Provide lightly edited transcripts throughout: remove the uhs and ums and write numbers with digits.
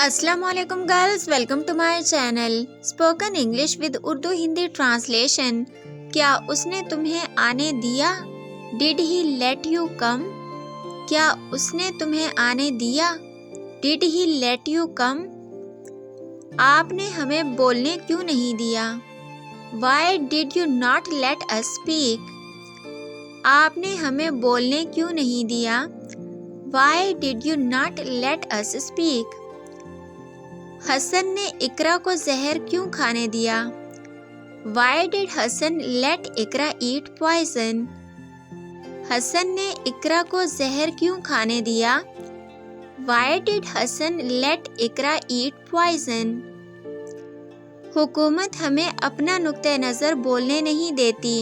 अस्सलाम वालेकुम girls, welcome to my channel spoken English with Urdu Hindi translation. क्या उसने तुम्हें आने दिया? Did he let you come? क्या उसने तुम्हें आने दिया? Did he let you come? आपने हमें बोलने क्यों नहीं दिया? Why did you not let us speak? आपने हमें बोलने क्यों नहीं दिया? Why did you not let us speak? Hasan ने इकरा को जहर क्यों खाने दिया? Why did Hasan let Iqra eat poison? Hasan ने इकरा को जहर क्यों खाने दिया? Why did Hasan let Iqra eat poison? हुकूमत हमें अपना नुक्ते नज़र बोलने नहीं देती।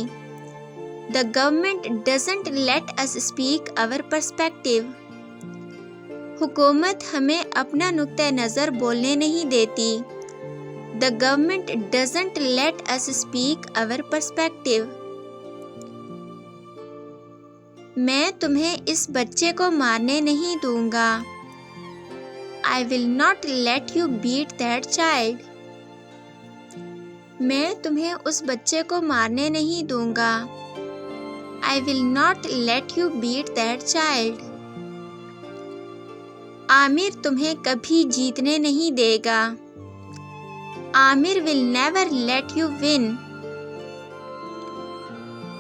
The government doesn't let us speak our perspective. हुकूमत हमें अपना नुक्ते नज़र बोलने नहीं देती। The government doesn't let us speak our perspective. मैं तुम्हें इस बच्चे को मारने नहीं दूंगा। I will not let you beat that child. मैं तुम्हें उस बच्चे को मारने नहीं दूंगा। I will not let you beat that child. Aamir तुम्हें कभी जीतने नहीं देगा। Aamir will never let you win.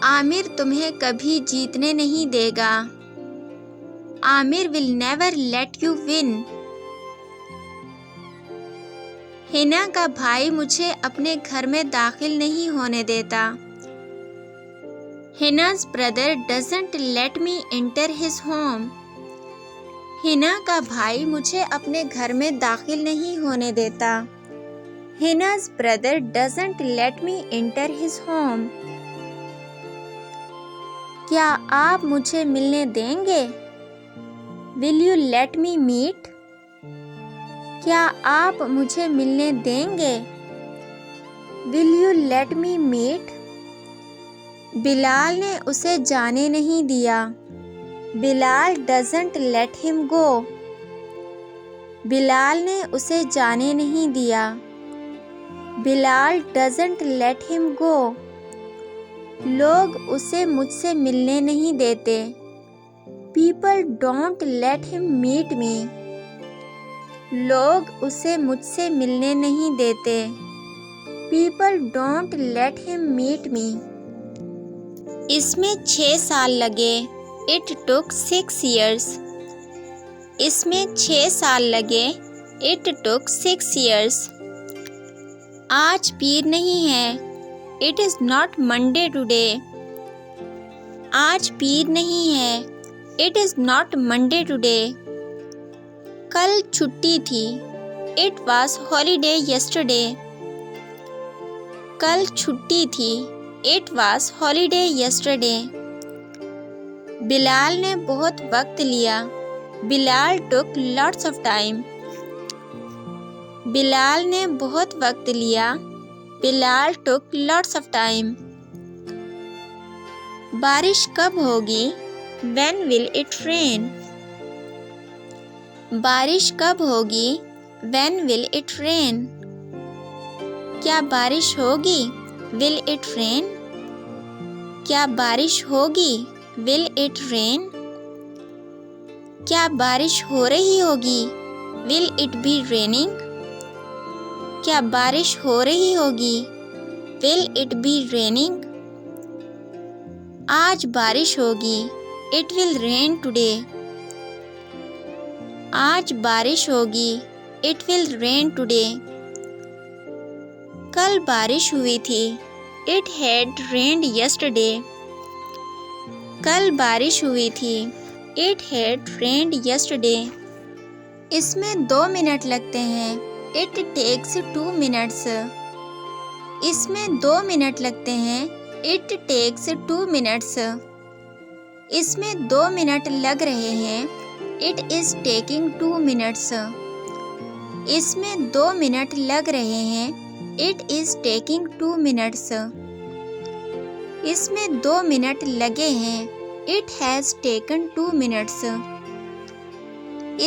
Aamir तुम्हें कभी जीतने नहीं देगा। Aamir will never let you win. Hina का भाई मुझे अपने घर में दाखिल नहीं होने देता। Hina's brother doesn't let me enter his home. Hina का भाई मुझे अपने घर में दाखिल नहीं होने देता। Hina's brother doesn't let me enter his home. क्या आप मुझे मिलने देंगे? Will you let me meet? क्या आप मुझे मिलने देंगे? Will you let me meet? Bilal ने उसे जाने नहीं दिया। Bilal doesn't let him go. Bilal ने उसे जाने नहीं दिया। Bilal doesn't let him go. लोग उसे मुझसे मिलने नहीं देते। People don't let him meet me. लोग उसे मुझसे मिलने नहीं देते। People don't let him meet me. इसमें 6 साल लगे। It took 6 years. इसमें 6 साल लगे। It took 6 years. आज पीर नहीं है। It is not Monday today. आज पीर नहीं है। It is not Monday today. कल छुट्टी थी। It was holiday yesterday. कल छुट्टी थी। It was holiday yesterday. Bilal ने बहुत वक्त लिया। Bilal took lots of time. Bilal ने बहुत वक्त लिया। Bilal took lots of time. बारिश कब होगी? When will it rain? बारिश कब होगी? When will it rain? क्या बारिश होगी? Will it rain? क्या बारिश होगी? Will it rain? क्या बारिश हो रही होगी? Will it be raining? क्या बारिश हो रही होगी? Will it be raining? आज बारिश होगी। It will rain today. आज बारिश होगी। It will rain today. कल बारिश हुई थी। It had rained yesterday. कल बारिश हुई थी। It had rained yesterday. इसमें 2 मिनट लगते हैं। It takes 2 minutes. इसमें 2 मिनट लगते हैं। It takes 2 minutes. इसमें 2 मिनट लग रहे हैं। It is taking 2 minutes. इसमें 2 मिनट लग रहे हैं। It is taking 2 minutes. इसमें 2 मिनट लगे हैं। It has taken 2 minutes.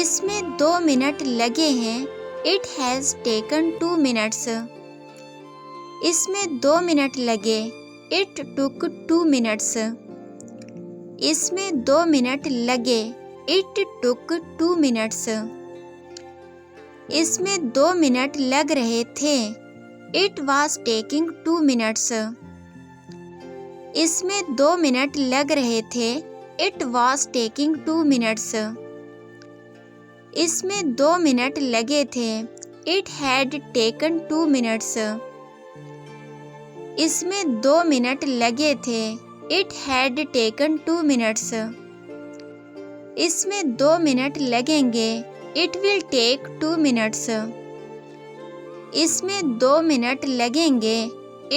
इसमें 2 मिनट लगे हैं। It has taken 2 minutes. इसमें 2 मिनट लगे. It took 2 minutes. इसमें 2 मिनट लगे. It took 2 minutes. इसमें 2 मिनट लग रहे थे. It was taking 2 minutes. इसमें 2 मिनट लग रहे थे. It was taking 2 minutes. इसमें 2 मिनट लगे थे. It had taken 2 minutes. इसमें 2 मिनट लगे थे. It had taken 2 minutes. इसमें 2 मिनट लगेंगे. It will take 2 minutes. इसमें 2 मिनट लगेंगे.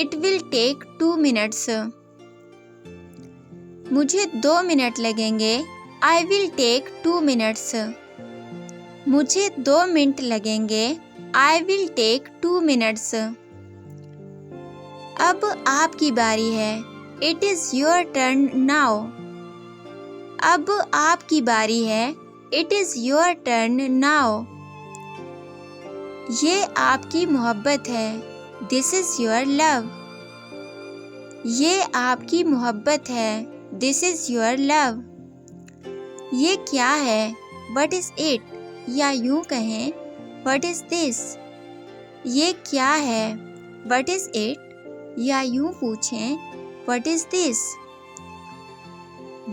It will take 2 minutes. मुझे 2 मिनट लगेंगे. I will take 2 minutes. मुझे 2 मिनट लगेंगे. I will take 2 minutes. अब आपकी बारी है. It is your turn now. अब आपकी बारी है. It is your turn now. ये आपकी मोहब्बत है. This is your love. ये आपकी मोहब्बत है. This is your love. ये क्या है? What is it? या यूं कहें What is this? ये क्या है? What is it? या यूं पूछें What is this?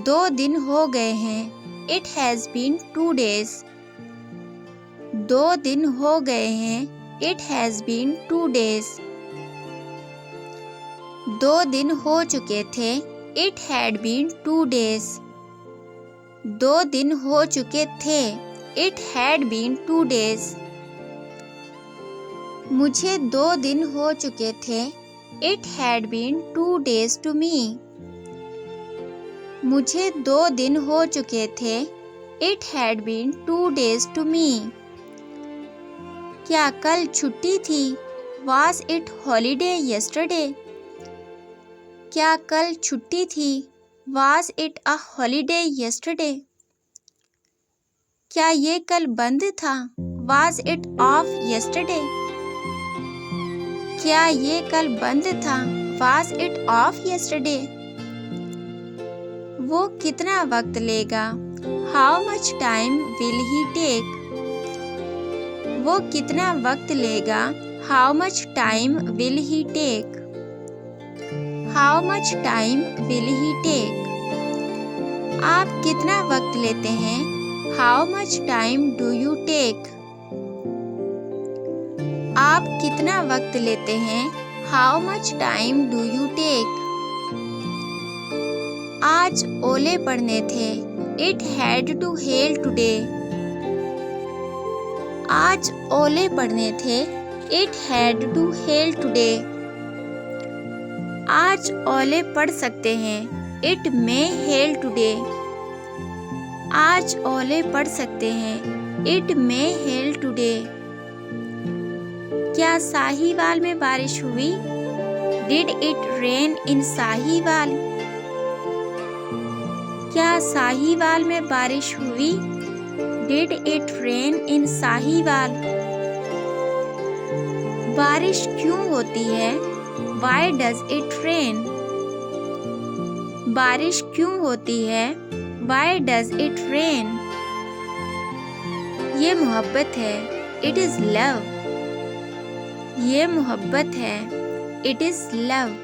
2 दिन हो गए हैं. It has been 2 days. 2 दिन हो गए हैं. It has been 2 days. 2 दिन हो चुके थे. It had been 2 days. 2 दिन हो चुके थे. It had been 2 days. मुझे 2 दिन हो चुके थे. It had been 2 days to me. मुझे 2 दिन हो चुके थे. It had been 2 days to me. क्या कल छुट्टी थी? Was it holiday yesterday? क्या कल छुट्टी थी? Was it a holiday yesterday? क्या ये कल बंद था? Was it off yesterday? क्या ये कल बंद था? Was it off yesterday? वो कितना वक्त लेगा? How much time will he take? वो कितना वक्त लेगा? How much time will he take? How much time will he take? आप कितना वक्त लेते हैं? How much time do you take? आप कितना वक्त लेते हैं? How much time do you take? आज ओले पड़ने थे. It had to hail today. आज ओले पड़ने थे. It had to hail today. आज ओले पड़ सकते हैं. It may hail today. आज ओले पड़ सकते हैं. It may hail today. क्या साहीवाल में बारिश हुई? Did it rain in Sahiwal? क्या साहीवाल में बारिश हुई? Did it rain in Sahiwal? बारिश क्यों होती है? Why does it rain? बारिश क्यों होती है? Why does it rain? ये मोहब्बत है. It is love. ये मोहब्बत है. It is love.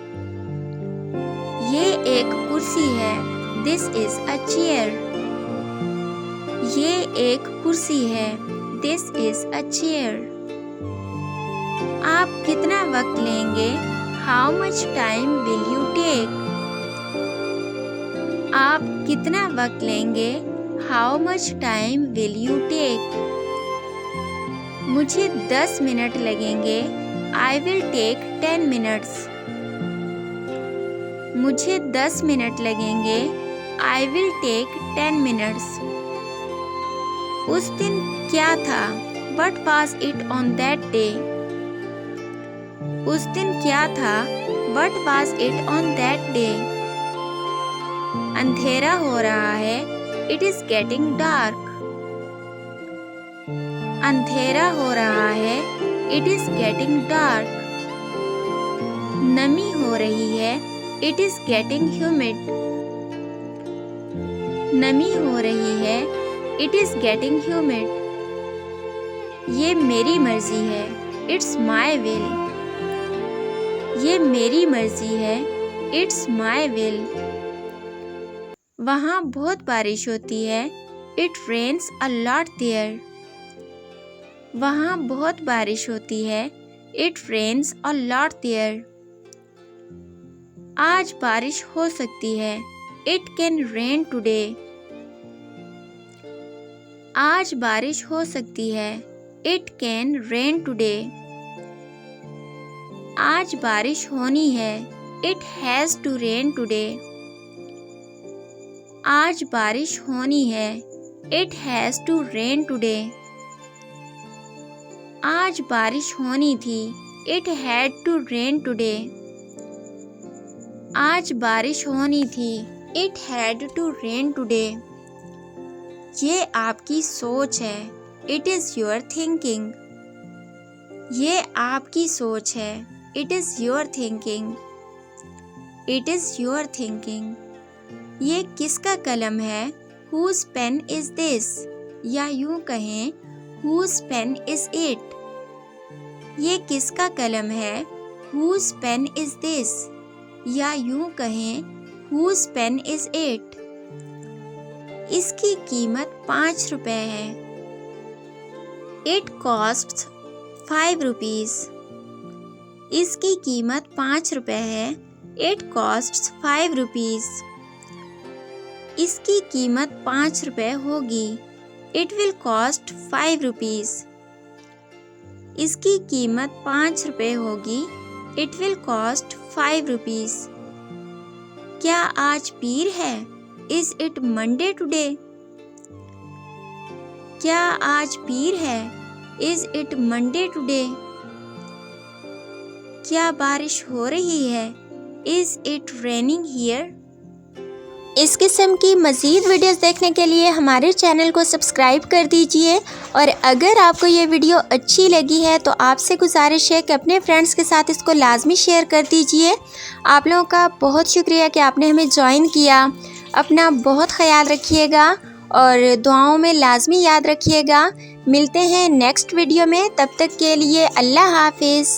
ये एक कुर्सी है. This is a chair. ये एक कुर्सी है. This is a chair. आप कितना वक्त लेंगे? How much time will you take? आप कितना वक्त लेंगे? How much time will you take? मुझे 10 मिनट लगेंगे. I will take 10 minutes. मुझे 10 मिनट लगेंगे. I will take 10 minutes. उस दिन क्या था? What was it on that day? उस दिन क्या था? What was it on that day? अंधेरा हो रहा है. It is getting dark. अंधेरा हो रहा है, इट इज गेटिंग डार्क। नमी हो रही है, इट इज गेटिंग ह्यूमिड। नमी हो रही है, इट इज गेटिंग ह्यूमिड। ये मेरी मर्जी है, इट्स माई विल। ये मेरी मर्जी है, इट्स माई विल। वहाँ बहुत बारिश होती है, it rains a lot there. वहाँ बहुत बारिश होती है, it rains a lot there. आज बारिश हो सकती है, इट कैन रेन टुडे। आज बारिश हो सकती है, इट कैन रेन टुडे। आज बारिश होनी है, it has to rain today. आज बारिश होनी है, it has to rain today. आज बारिश होनी थी, it had to rain today. आज बारिश होनी थी, it had to rain today. ये आपकी सोच है, इट इज़ योर थिंकिंग। ये आपकी सोच है, it is your thinking. It is your thinking. ये किसका कलम है, हुज पेन इज दिस, या यूं कहें हुज पेन इज इट। ये किसका कलम है, हुज पेन इज दिस, या यूं कहें हुज पेन इज इट। इसकी कीमत 5 रुपए है, इट कॉस्ट्स 5 रुपीज। इसकी कीमत 5 रुपए है, इट कॉस्ट्स 5 रुपीज। इसकी कीमत 5 रुपए होगी, इट विल कॉस्ट 5 रुपीज। इसकी कीमत 5 रुपए होगी, इट विल कॉस्ट 5 रुपीज। क्या आज पीर है, इज इट मंडे टुडे। क्या आज पीर है, इज इट मंडे टुडे। क्या बारिश हो रही है, इज इट रेनिंग हियर। इस किस्म की मज़ीद वीडियोस देखने के लिए हमारे चैनल को सब्सक्राइब कर दीजिए, और अगर आपको ये वीडियो अच्छी लगी है तो आपसे गुजारिश है कि अपने फ्रेंड्स के साथ इसको लाजमी शेयर कर दीजिए। आप लोगों का बहुत शुक्रिया कि आपने हमें ज्वाइन किया। अपना बहुत ख्याल रखिएगा और दुआओं में लाजमी याद रखिएगा। मिलते हैं नेक्स्ट वीडियो में, तब तक के लिए अल्लाह हाफिज़।